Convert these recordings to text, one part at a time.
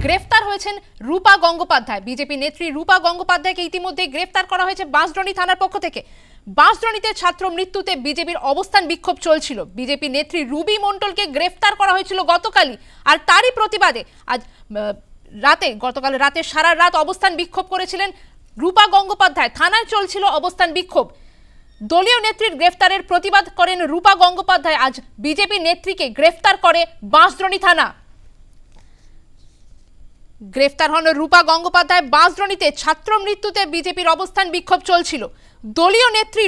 গ্রেফতার হয়েছেন রূপা গঙ্গোপাধ্যায়। বিজেপি নেত্রী রূপা গঙ্গোপাধ্যায়কে ইতিমধ্যে গ্রেফতার করা হয়েছে বাঁশদ্রোণী থানার পক্ষ থেকে। বাঁশদ্রোণীতে ছাত্র মৃত্যুতে বিজেপির অবস্থান বিক্ষোভ চলছিল। বিজেপি নেত্রী রুবি মণ্ডলকে গ্রেফতার করা হয়েছিল গতকালই, আর তারই প্রতিবাদে আজ গতকাল রাতে সারা রাত অবস্থান বিক্ষোভ করেছিলেন রূপা গঙ্গোপাধ্যায়। থানায় চলছিল অবস্থান বিক্ষোভ। দলীয় নেত্রীর গ্রেফতারের প্রতিবাদ করেন রূপা গঙ্গোপাধ্যায়। আজ বিজেপি নেত্রীকে গ্রেফতার করে বাঁশদ্রোণী থানা। গ্রেফতার হন রূপা গঙ্গোপাধ্যায়। বাঁশদ্রোণীতে ছাত্র মৃত্যুতে বিজেপির অবস্থান বিক্ষোভ চলছিল। দলীয় নেত্রী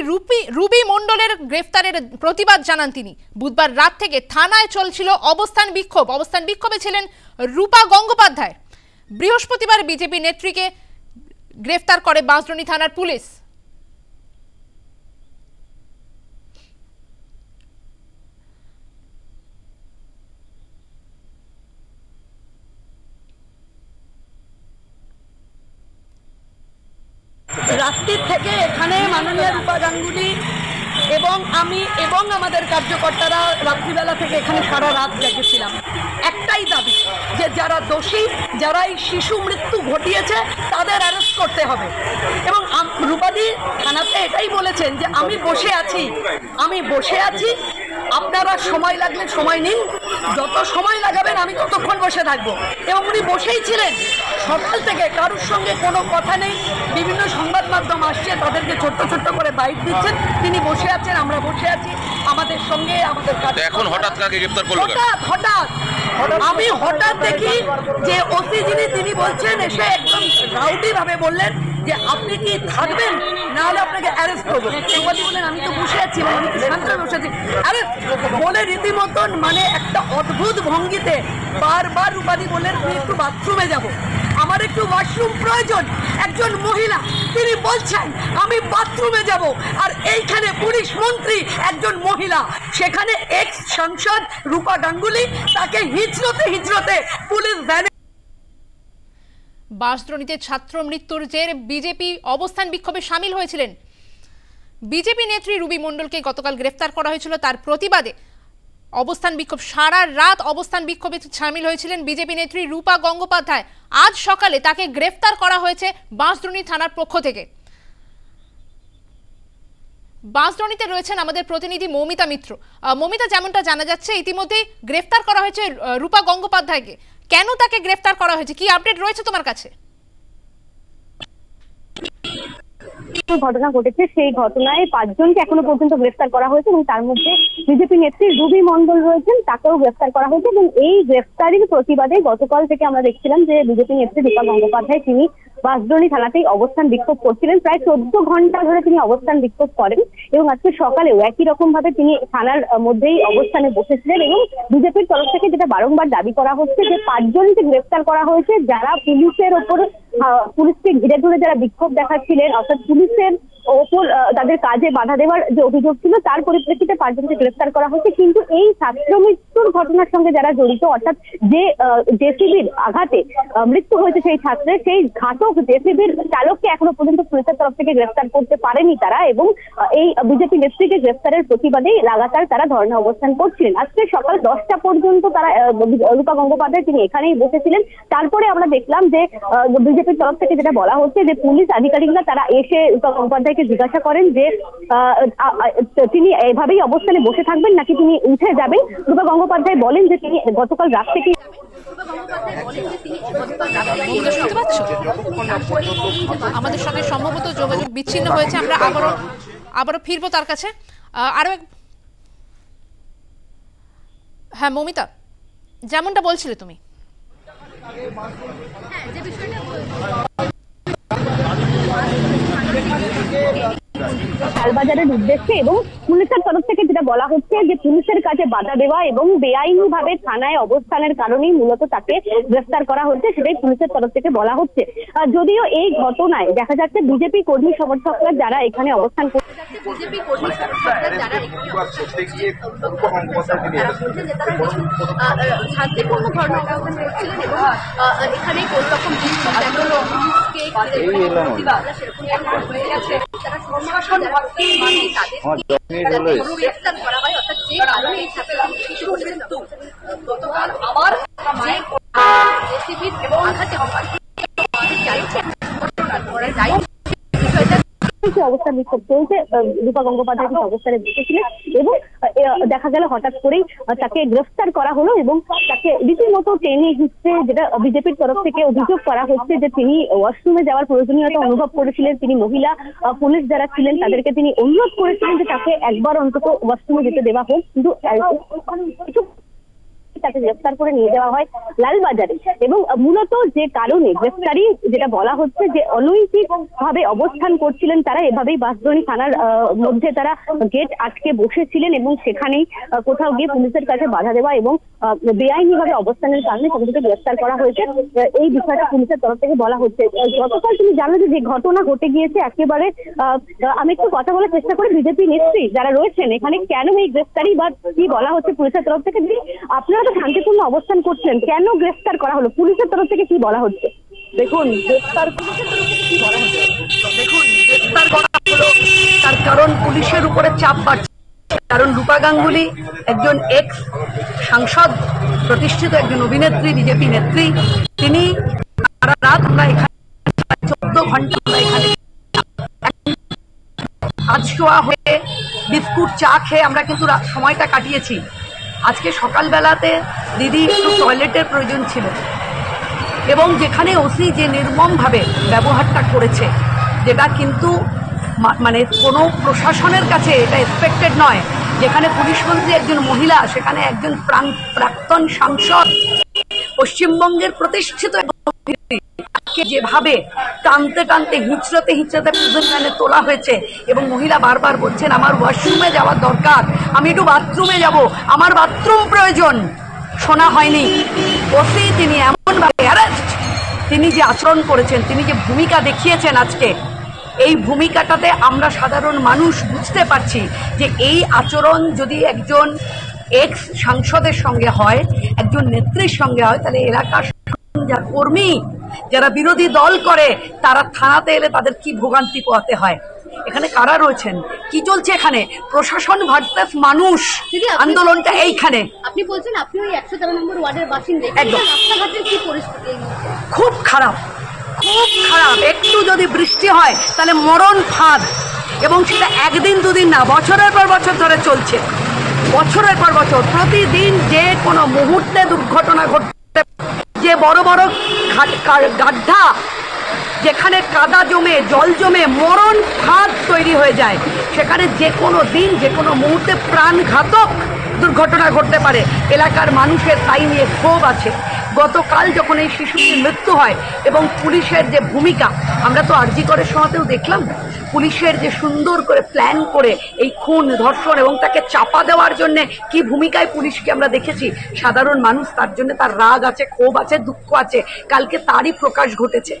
রুবি মণ্ডলের গ্রেফতারের প্রতিবাদ জানান তিনি। বুধবার রাত থেকে থানায় চলছিল অবস্থান বিক্ষোভ। অবস্থান বিক্ষোভে ছিলেন রূপা গঙ্গোপাধ্যায়। বৃহস্পতিবার বিজেপি নেত্রীকে গ্রেফতার করে বাঁশদ্রোণী থানার পুলিশ। রাত্রি থেকে এখানে মাননীয় রূপা গাঙ্গুলি এবং আমি এবং আমাদের কার্যকর্তারা রাত্রিবেলা থেকে এখানে সারা রাত জেগেছিলাম। একটাই দাবি যে যারা দোষী, যারা এই শিশু মৃত্যু ঘটিয়েছে তাদের অ্যারেস্ট করতে হবে। এবং রূপাদি থানাতে এটাই বলেছেন যে আমি বসে আছি, আপনারা সময় লাগলে সময় নিন, যত সময় লাগাবেন আমি ততক্ষণ বসে থাকবো। এবং উনি বসেই ছিলেন সকাল থেকে, কারোর সঙ্গে কোনো কথা নেই। বিভিন্ন সংবাদ মাধ্যম আসছে, তাদেরকে ছোট্ট ছোট্ট করে বাইট দিচ্ছেন, তিনি বসে আছেন, আমরা বসে আছি। আমাদের সঙ্গে আমাদের এখন হঠাৎ কাকে গ্রেফতার করলো? হঠাৎ আমি হঠাৎ দেখি যে ওসি যিনি তিনি বলছেন, এসে একদম রাউডি ভাবে বললেন যে আপনি কি থাকবেন, না হলে আপনাকে অ্যারেস্ট করবো। রূপাদি বললেন আমি তো বসে আছি, আমি তো শান্ত বসে আছি, অ্যারেস্ট বলে রীতিমতন মানে একটা অদ্ভুত ভঙ্গিতে বারবার রূপাদি বললেন আমি একটু বাথরুমে যাব, আমার একটু ওয়াশরুম প্রয়োজন। একজন মহিলা তিনি বলছেন আমি বাথরুমে যাব, আর এইখানে পুলিশ মন্ত্রী একজন মহিলা, সেখানে এক্স সাংসদ রূপা গাঙ্গুলি, তাকে হিজড়তে পুলিশ ভ্যানে। বাঁশদ্রোণীতে ছাত্র মৃত্যুর জের বিজেপি অবস্থান বিক্ষোভে সামিল হয়েছিলেন। বিজেপি নেত্রী রুবি মণ্ডলকে গতকাল গ্রেফতার করা হয়েছিল, তার প্রতিবাদে অবস্থান বিক্ষোভ, সারা রাত অবস্থান বিক্ষোভে সামিল হয়েছিলেন বিজেপি নেত্রী রূপা গঙ্গোপাধ্যায়। আজ সকালে তাকে গ্রেফতার করা হয়েছে বাঁশদ্রোণী থানার পক্ষ থেকে। বাঁশদ্রোণীতে রয়েছেন আমাদের প্রতিনিধি মৌমিতা মিত্র। মৌমিতা, যেমনটা জানা যাচ্ছে ইতিমধ্যেই গ্রেফতার করা হয়েছে রূপা গঙ্গোপাধ্যায়কে। কেন তাকে গ্রেফতার করা হয়েছে, কি আপডেট রয়েছে তোমার কাছে? ঘটনা ঘটেছে, সেই ঘটনায় 5 জনকে এখনো পর্যন্ত গ্রেফতার করা হয়েছে এবং তার মধ্যে বিজেপি নেত্রী রুবি মণ্ডল রয়েছেন, তাকেও গ্রেফতার করা হয়েছে। এবং এই গ্রেফতারির প্রতিবাদে গতকাল থেকে আমরা দেখছিলাম যে বিজেপি নেত্রী রূপা গঙ্গোপাধ্যায় তিনি বাঁশদ্রোণী থানাতেই অবস্থান বিক্ষোভ করছিলেন। প্রায় 14 ঘন্টা ধরে তিনি অবস্থান বিক্ষোভ করেন এবং আজকে সকালেও একই রকম ভাবে তিনি থানার মধ্যেই অবস্থানে বসেছিলেন। এবং বিজেপির তরফ থেকে যেটা বারংবার দাবি করা হচ্ছে যে 5 জনকে গ্রেফতার করা হয়েছে, যারা পুলিশের ওপর, পুলিশকে ঘিরে ধরে যারা বিক্ষোভ দেখাচ্ছিলেন, অর্থাৎ পুলিশের ওপর তাদের কাজে বাধা দেওয়ার যে অভিযোগ ছিল, তার পরিপ্রেক্ষিতে 5 জনকে গ্রেফতার করা হয়েছে। কিন্তু এই ছাত্র মৃত্যুর ঘটনার সঙ্গে যারা জড়িত, অর্থাৎ যে জেসিবির আঘাতে মৃত্যু হয়েছে সেই ছাত্রের, সেই ঘাতক জেসিবির চালককে এখনো পর্যন্ত পুলিশের তরফ থেকে গ্রেফতার করতে পারেনি তারা। এবং এই বিজেপি নেত্রীকে গ্রেফতারের প্রতিবাদেই লাগাতার তারা ধর্ণা অবস্থান করছিলেন। আজকে সকাল 10টা পর্যন্ত তারা, রূপা গঙ্গোপাধ্যায় তিনি এখানেই বসেছিলেন। তারপরে আমরা দেখলাম যে বিজেপির তরফ থেকে যেটা বলা হচ্ছে যে পুলিশ আধিকারিকরা তারা এসে রূপা গঙ্গোপাধ্যায়কে জিজ্ঞাসা করেন যে তিনি এভাবেই অবস্থানে বসে থাকবেন নাকি তিনি উঠে যাবেন। রূপা গঙ্গোপাধ্যায় বলেন যে তিনি গতকাল রাত থেকে। আমাদের সঙ্গে সম্ভবত যোগাযোগ বিচ্ছিন্ন হয়েছে, আমরা আবারও ফিরবো তার কাছে। আরো হ্যাঁ মৌমিতা, যেমনটা বলছিলে তুমি। লালবাজারের উদ্দেশ্যে, এবং পুলিশের তরফ থেকে যেটা বলা হচ্ছে যে পুলিশের কাছে বাধা দেওয়া এবং বেআইনি ভাবে থানায় অবস্থানের কারণেই মূলত তাকে গ্রেফতার করা হচ্ছে, সেটাই পুলিশের তরফ থেকে বলা হচ্ছে। যদিও এই ঘটনায় দেখা যাচ্ছে বিজেপি কর্মী সমর্থকরা যারা এখানে অবস্থান করছে, আবার অবস্থান বিক্ষোভ চলছে। রূপা গঙ্গোপাধ্যায় কিন্তু অবস্থানে বসেছিলেন এবং দেখা গেল হঠাৎ করেই তাকে গ্রেফতার করা হলো এবং তাকে রীতিমতো টেনে হিচড়ে, যেটা বিজেপির তরফ থেকে অভিযোগ করা হচ্ছে যে তিনি ওয়াশরুমে যাওয়ার প্রয়োজনীয়তা অনুভব করেছিলেন। তিনি মহিলা পুলিশ যারা ছিলেন তাদেরকে তিনি অনুরোধ করেছিলেন যে তাকে একবার অন্তত ওয়াশরুমে যেতে দেওয়া হোক, কিন্তু তাকে গ্রেফতার করে নিয়ে যাওয়া হয় লালবাজারে। এবং মূলত যে কারণে গ্রেফতারি, যেটা বলা হচ্ছে যে অনৈতিক ভাবে অবস্থান করছিলেন তারা, এভাবেই বাঁশদ্রোণী থানার মধ্যে তারা গেট আটকে বসেছিলেন এবং সেখানেই কোথাও গিয়ে পুলিশের কাছে বাধা দেওয়া এবং বেআইনি ভাবে অবস্থানের কারণে তাদেরকে গ্রেফতার করা হয়েছে। এই বিষয়টা পুলিশের তরফ থেকে বলা হচ্ছে। গতকাল তুমি জানো যে ঘটনা ঘটে গিয়েছে একেবারে, আমি একটু কথা বলার চেষ্টা করি বিজেপি নেত্রী যারা রয়েছেন এখানে, কেন এই গ্রেফতারি বা কি বলা হচ্ছে পুলিশের তরফ থেকে। আপনারা তো শান্তিপূর্ণ অবস্থান করছেন, কেন গ্রেফতার করা হলো, পুলিশের তরফ থেকে কি বলা হচ্ছে? দেখুন গ্রেফতার পুলিশের তরফ থেকে কি বলা হচ্ছে, দেখুন গ্রেফতার করা হলো তার কারণ পুলিশের উপরে চাপ বাড়ছে। কারণ রূপা গাঙ্গুলি একজন এক্স সাংসদ, প্রতিষ্ঠিত একজন অভিনেত্রী, বিজেপি নেত্রী। তিনি সারা রাত আমরা এখানে 14 ঘন্টা আমরা এখানে কাজ শোয়া হয়ে বিস্কুট চা খেয়ে আমরা কিন্তু সময়টা কাটিয়েছি। আজকে সকালবেলাতে দিদি একটু টয়লেটের প্রয়োজন ছিল এবং যেখানে ওসি যে নির্মমভাবে ব্যবহারটা করেছে, যেটা কিন্তু মানে কোনো প্রশাসনের কাছে এটা এক্সপেক্টেড নয়। যেখানে পুলিশ মন্ত্রী একজন মহিলা, সেখানে একজন প্রাক্তন সাংসদ, পশ্চিমবঙ্গের প্রতিষ্ঠিত যেভাবে টানতে টানতে হিঁচড়াতে হিঁচড়াতে প্রিজন ভ্যানে তোলা হয়েছে এবং মহিলা বারবার বলছেন আমার ওয়াশরুমে যাওয়ার দরকার, আমি একটু বাথরুমে যাব, আমার বাথরুম প্রয়োজন, শোনা হয়নি। ওসি তিনি এমনভাবে অ্যারেস্ট, তিনি যে আচরণ করেছেন, তিনি যে ভূমিকা দেখিয়েছেন আজকে, এই ভূমিকাটাতে আমরা সাধারণ মানুষ বুঝতে পারছি যে এই আচরণ যদি একজন এক্স সাংসদের সঙ্গে হয়, একজন নেত্রীর সঙ্গে হয়, তাহলে এলাকার যারা কর্মী, যারা বিরোধী দল করে, তারা থানাতে এলে তাদের কি ভোগান্তি পোহাতে হয়। এখানে কারা রয়েছেন, কি চলছে এখানে, প্রশাসন ভার্সাস মানুষ আন্দোলনটা এইখানে। আপনি বলছেন আপনি ওই 113 নম্বর ওয়ার্ডের বাসিন্দা, রাস্তাঘাটের কি পরিস্থিতি? খুব খারাপ, খুব খারাপ। একটু যদি বৃষ্টি হয় তাহলে মরণ ফাঁদ, এবং সেটা একদিন দুদিন না, বছরের পর বছর ধরে চলছে, বছরের পর বছর। প্রতিদিন যে কোনো মুহূর্তে দুর্ঘটনা ঘটতে, যে বড় বড় গাড্ডা, যেখানে কাদা জমে জল জমে মরণ ফাঁদ তৈরি হয়ে যায়, সেখানে যে কোনো দিন যে কোনো মুহূর্তে প্রাণঘাতক দুর্ঘটনা ঘটতে পারে। এলাকার মানুষের তাই নিয়ে ক্ষোভ আছে। গতকাল যখন এই শিশুটির মৃত্যু হয় এবং পুলিশের যে ভূমিকা, আমরা তো আরজি করের সময়তেও দেখলাম, পুলিশের যে সুন্দর করে প্ল্যান করে এই খুন ধর্ষণ এবং তাকে চাপা দেওয়ার জন্য কি ভূমিকায় পুলিশকে আমরা দেখেছি। সাধারণ মানুষ তার জন্য তার রাগ আছে, ক্ষোভ আছে, দুঃখ আছে। কালকে তারই প্রকাশ ঘটেছে,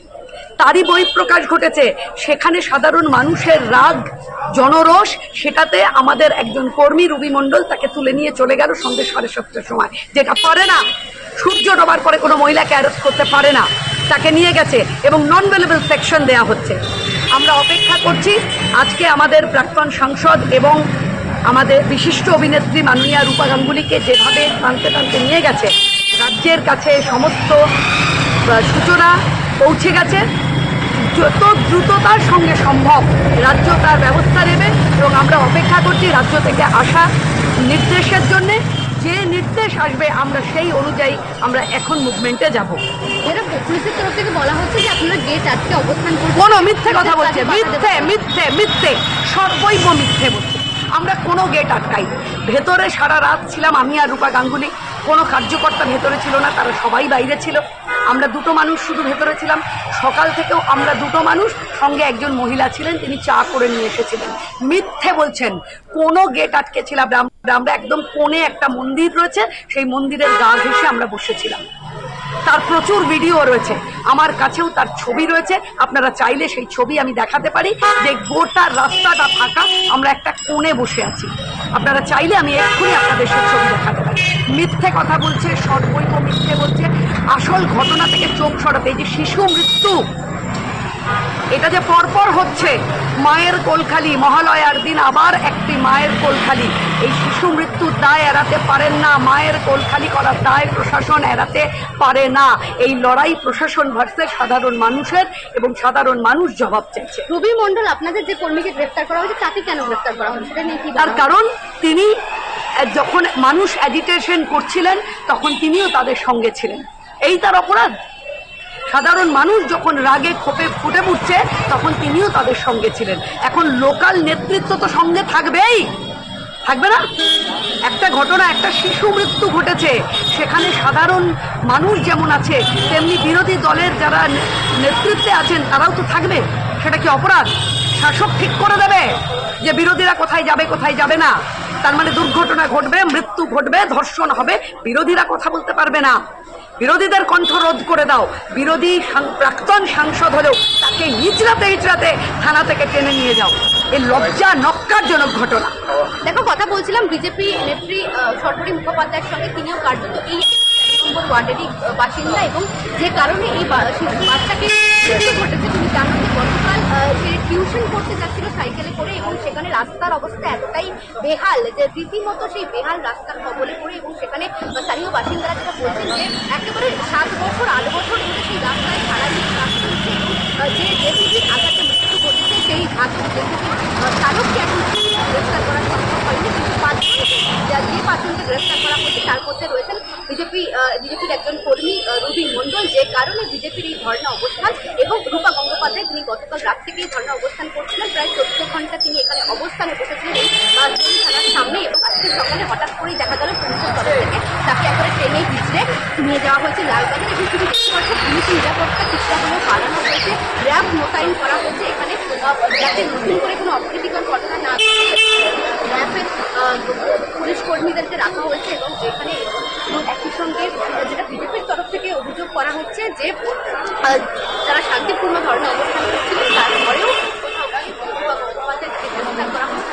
তারই বহিঃপ্রকাশ ঘটেছে। সেখানে সাধারণ মানুষের রাগ, জনরোষ, সেটাতে আমাদের একজন কর্মী রুবি মণ্ডল তাকে তুলে নিয়ে চলে গেল সন্ধ্যে 7:30 সময়, যেটা পারে না, সূর্য ডোবার পরে কোনো মহিলাকে অ্যারেস্ট করতে পারে না, তাকে নিয়ে গেছে এবং নন ভেলেবল সেকশন দেওয়া হচ্ছে। আমরা অপেক্ষা করছি আজকে আমাদের প্রাক্তন সাংসদ এবং আমাদের বিশিষ্ট অভিনেত্রী মাননীয়া রূপা গাঙ্গুলিকে যেভাবে টানতে টানতে নিয়ে গেছে, রাজ্যের কাছে সমস্ত সূচনা পৌঁছে গেছে। যত দ্রুততার সঙ্গে সম্ভব রাজ্য তার ব্যবস্থা নেবে এবং আমরা অপেক্ষা করছি রাজ্য থেকে আসা নির্দেশের জন্যে। যে নির্দেশ আসবে আমরা সেই অনুযায়ী আমরা এখন মুভমেন্টে যাব। এরা পুলিশের তরফ থেকে বলা হচ্ছে যে আপনারা গেট আটকে অবস্থান করছেন। কোনো মিথ্যে কথা বলছে, মিথ্যে মিথ্যে মিথ্যে, সর্বৈব মিথ্যে বলছে। আমরা কোনো গেট আটকাই। ভেতরে সারা রাত ছিলাম আমি আর রূপা গাঙ্গুলি, কোনো কার্যকর্তা ভেতরে ছিল না, তারা সবাই বাইরে ছিল। আমরা দুটো মানুষ শুধু ভেতরে ছিলাম। সকাল থেকেও আমরা দুটো মানুষ, সঙ্গে একজন মহিলা ছিলেন, তিনি চা করে নিয়ে এসেছিলেন। মিথ্যে বলছেন, কোনো গেট আটকে ছিলাম আমরা একদম কোণে একটা মন্দির রয়েছে, সেই মন্দিরের গা ঘেঁষে আমরা বসেছিলাম। তার প্রচুর ভিডিও রয়েছে, আমার কাছেও তার ছবি রয়েছে। আপনারা চাইলে সেই ছবি আমি দেখাতে পারি যে গোটা রাস্তাটা ফাঁকা, আমরা একটা কোণে বসে আছি। আপনারা চাইলে আমি এক্ষুনি আপনাদের সেই ছবি দেখাতে পারি। মিথ্যে কথা বলছে, সর্বৈব মিথ্যে বলছে। আসল ঘটনা থেকে চোখ সরাতে, এই যে শিশু মৃত্যু, এটা যে পরপর হচ্ছে, মায়ের কোলখালি, মহালয়ার দিন আবার একটি মায়ের কোলখালি। এই শিশু মৃত্যুর দায় এড়াতে পারেন না, মায়ের কোলখালি করার দায় প্রশাসন এড়াতে পারে না। এই লড়াই প্রশাসন ভার্সেস সাধারণ মানুষের, এবং সাধারণ মানুষ জবাব চাইছে। রবি মণ্ডল, আপনাদের যে কর্মীকে গ্রেফতার করা হয়েছে তাকে কেন গ্রেফতার করা হয়েছে সেটা নিয়ে কি তার কারণ তিনি যখন মানুষ অ্যাজিটেশন করছিলেন তখন তিনিও তাদের সঙ্গে ছিলেন, এই তার অপরাধ। সাধারণ মানুষ যখন রাগে ক্ষোভে ফুটে উঠছে তখন তিনিও তাদের সঙ্গে ছিলেন। এখন লোকাল নেতৃত্ব তো সঙ্গে থাকবেই, থাকবে না? একটা ঘটনা, একটা শিশু মৃত্যু ঘটেছে, সেখানে সাধারণ মানুষ যেমন আছে তেমনি বিরোধী দলের যারা নেতৃত্বে আছেন তারাও তো থাকবে। সেটা কি অপরাধ? শাসক ঠিক করে দেবে যে বিরোধীরা কোথায় যাবে কোথায় যাবে না। তার মানে দুর্ঘটনা ঘটবে, মৃত্যু ঘটবে, ধর্ষণ হবে, বিরোধীরা কথা বলতে পারবে না। বিরোধীদের কণ্ঠ রোধ করে দাও। বিরোধী প্রাক্তন সাংসদ হলেও তাকে হিচড়াতে হিচড়াতে থানা থেকে টেনে নিয়ে যাও। এই লজ্জা নক্কারজনক ঘটনা। দেখো, কথা বলছিলাম বিজেপি নেত্রী সরকারি মুখোপাধ্যায়ের সঙ্গে, তিনিও কার্যত এই নম্বর ওয়ার্ডেরই বাসিন্দা, এবং যে কারণে এই বাচ্চাকে ঘটেছে তুমি জানো যে গতকাল সে টিউশন করতে যাচ্ছিল সাইকেলে করে, এবং সেখানে রাস্তার অবস্থা এতটাই বেহাল যে রীতিমতো সেই বেহাল রাস্তার কবলে পড়ে, এবং সেখানে স্থানীয় বাসিন্দারা যেটা বলছেন যে একেবারে 7 বছর 8 বছর ধরে সেই রাস্তায় সারাদিন কাজ চলছে, এবং যে জেসিবির আঘাতে মৃত্যু ঘটেছে সেই ঘাতক জেসিবির চালককে এখন গ্রেফতার করা সম্ভব হয়নি। কিন্তু 5 জনকে গ্রেফতার করা হয়েছে, তার মধ্যে রয়েছেন বিজেপির একজন কর্মী রবি মণ্ডল, যে কারণে বিজেপির এই ধর্ণা অবস্থান, এবং রূপা গঙ্গোপাধ্যায় তিনি গতকাল রাত থেকেই ধর্ণা অবস্থান করছিলেন। প্রায় 14 ঘন্টা তিনি এখানে অবস্থানে বসেছিলেন এই বাসডোলি থানার সামনে, এবং আজকে সকালে হঠাৎ করেই দেখা গেল পুলিশের তরফ থেকে তাকে একবারে ট্রেনে ভিজড়ে নিয়ে যাওয়া হয়েছে লালবাজারে। এবং তুমি দেখতে পাচ্ছ পুলিশি নিরাপত্তা কিছুটা হলেও বাড়ানো হয়েছে, র্যাব মোতায়েন করা হয়েছে এখানে, যাতে নতুন করে কোনো অপ্রীতিকর ঘটনা না র্যাবের পুলিশ কর্মীদেরকে রাখা হয়েছে। এবং এখানে একই সঙ্গে যেটা বিজেপির তরফ থেকে অভিযোগ করা হচ্ছে যে যারা শান্তিপূর্ণ ধরনের অবস্থান করছিলেন তারপরেও গ্রেফতার করা হচ্ছে,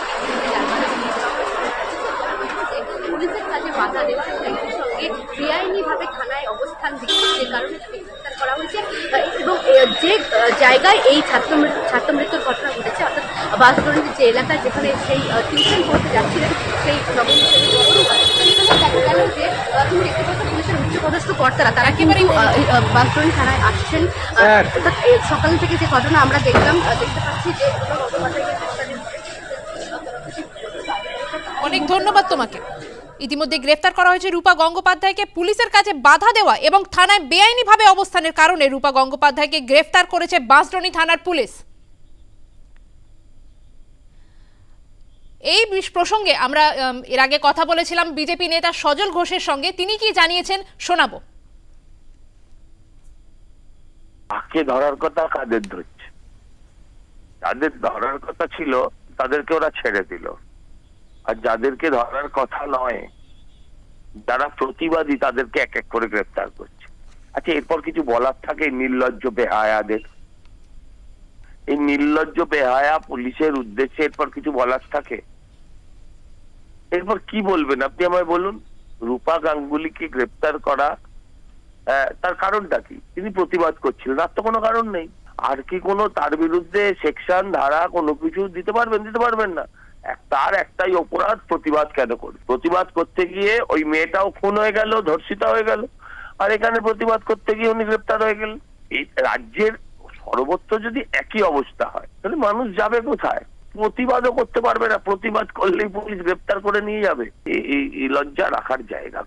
পুলিশের কাজে বাধা দেওয়া এবং একই সঙ্গে বেআইনিভাবে থানায় অবস্থান দিচ্ছে, যে কারণে তাকে গ্রেফতার করা হয়েছে। এবং যে জায়গায় এই ছাত্র মৃত্যুর ঘটনা ঘটেছে, অর্থাৎ বাসডোলির যে এলাকা যেখানে সেই টিউশন করতে যাচ্ছিলেন সেই নবম শ্রেণীর পড়ুয়া, সেখানে দেখা গেল যে তুমি দেখতে পাচ্ছ পুলিশের উচ্চপদস্থ কর্তারা তারা একেবারে বাসডোলি থানায় আসছেন। সকাল থেকে যে ঘটনা আমরা দেখতে পাচ্ছি যে অনেক ধন্যবাদ তোমাকে। ইতিমধ্যে গ্রেফতার করা হয়েছে রূপা গঙ্গোপাধ্যায়কে। পুলিশের কাছে বাধা দেওয়া এবং থানায় বেআইনিভাবে অবস্থানের কারণে রূপা গঙ্গোপাধ্যায়কে গ্রেফতার করেছে বাঁশদ্রোণী থানার পুলিশ। এই প্রসঙ্গে আমরা এর আগে কথা বলেছিলাম বিজেপি নেতা সজল ঘোষের সঙ্গে, তিনি কি জানিয়েছেন শোনাবো। কাকে ধরার কথা কাদের ধরছে? যাদের ধরার কথা ছিল তাদেরকে ওরা ছেড়ে দিল, আর যাদেরকে ধরার কথা নয়, যারা প্রতিবাদী তাদেরকে এক এক করে গ্রেফতার করছে। আচ্ছা, এরপর কিছু বলার থাকে নির্লজ্জ বেহায়াদের? এই নির্লজ্জ বেহায়া পুলিশের উদ্দেশ্যে এরপর কিছু বলার থাকে? এরপর কি বলবেন আপনি আমায় বলুন। রূপা গাঙ্গুলিকে গ্রেফতার করা তার কারণটা কি? তিনি প্রতিবাদ করছিলেন, আর তো কোনো কারণ নেই। আর কি কোনো তার বিরুদ্ধে সেকশন ধারা কোনো কিছু দিতে পারবেন না? তার একটাই অপরাধ, প্রতিবাদ কেন করবে? প্রতিবাদ করতে গিয়ে ওই মেয়েটাও খুন হয়ে গেল, ধর্ষিতা হয়ে গেল, আর এখানে প্রতিবাদ করতে গিয়ে উনি গ্রেফতার হয়ে গেলেন। এই রাজ্যের সর্বত্র যদি একই অবস্থা হয় তাহলে মানুষ যাবে কোথায়? প্রতিবাদও করতে পারবে না, প্রতিবাদ করলেই পুলিশ গ্রেফতার করে নিয়ে যাবে। এই লজ্জা রাখার জায়গা।